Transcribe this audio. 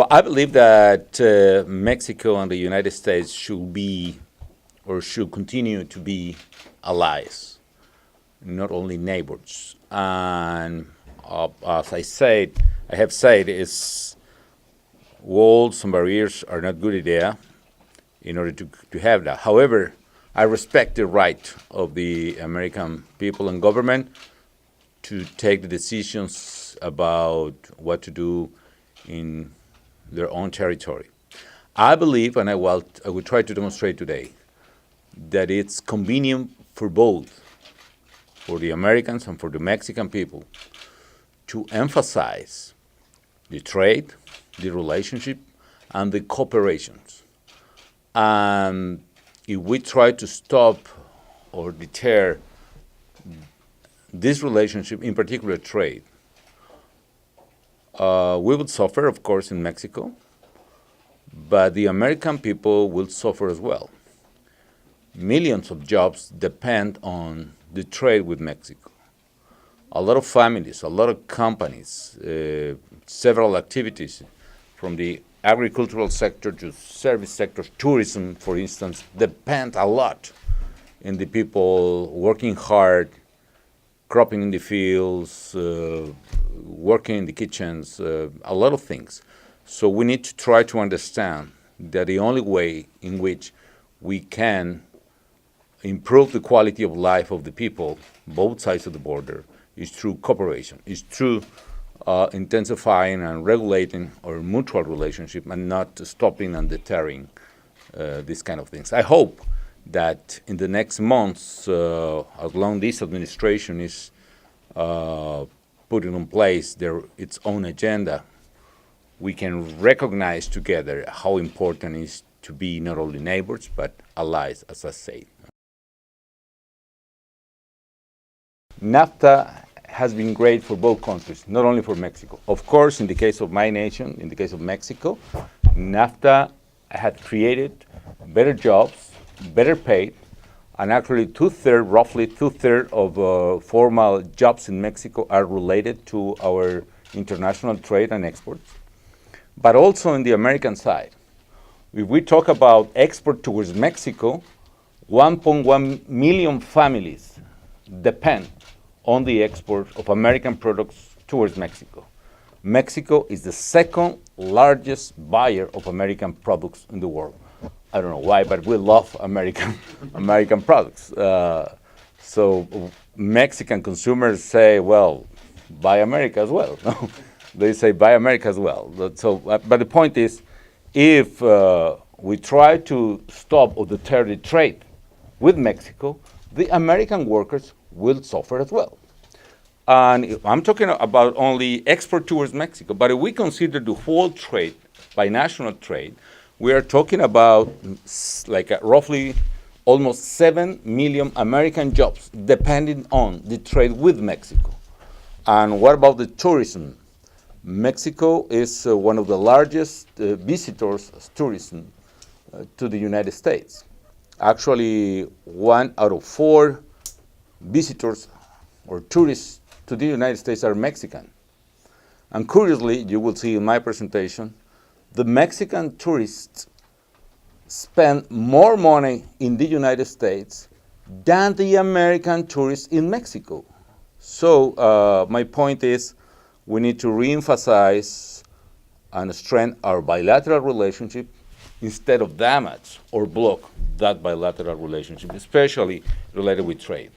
I believe that Mexico and the United States should be or should continue to be allies, not only neighbors. And as I have said, is walls and barriers are not good idea in order to have that. However, I respect the right of the American people and government to take the decisions about what to do in their own territory. I believe, and I will try to demonstrate today, that it's convenient for both, for the Americans and for the Mexican people, to emphasize the trade, the relationship, and the cooperations. And if we try to stop or deter this relationship, in particular trade, we would suffer, of course, in Mexico, but the American people will suffer as well. Millions of jobs depend on the trade with Mexico. A lot of families, a lot of companies, several activities from the agricultural sector to service sector, tourism, for instance, depend a lot in the people working hard, cropping in the fields, working in the kitchens, a lot of things. So we need to try to understand that the only way in which we can improve the quality of life of the people, both sides of the border, is through cooperation, is through intensifying and regulating our mutual relationship and not stopping and deterring these kind of things. I hope that in the next months, as long this administration is putting in place its own agenda, we can recognize together how important it is to be not only neighbors, but allies, as I said. NAFTA has been great for both countries, not only for Mexico. Of course, in the case of my nation, in the case of Mexico, NAFTA had created better jobs, better paid, and actually roughly two-thirds of formal jobs in Mexico are related to our international trade and exports. But also on the American side, if we talk about export towards Mexico, 1.1 million families depend on the export of American products towards Mexico. Mexico is the second largest buyer of American products in the world. I don't know why, but we love American products. So Mexican consumers say, well, buy America as well. They say buy America as well. So, but the point is, if we try to stop or deter the trade with Mexico, the American workers will suffer as well. And I'm talking about only export towards Mexico, but if we consider the whole trade, binational trade, we are talking about like roughly almost 7 million American jobs depending on the trade with Mexico. And what about the tourism? Mexico is one of the largest visitors of tourism to the United States. Actually, 1 out of 4 visitors or tourists to the United States are Mexican. And curiously, you will see in my presentation, the Mexican tourists spend more money in the United States than the American tourists in Mexico. So my point is, we need to reemphasize and strengthen our bilateral relationship instead of damage or block that bilateral relationship, especially related with trade.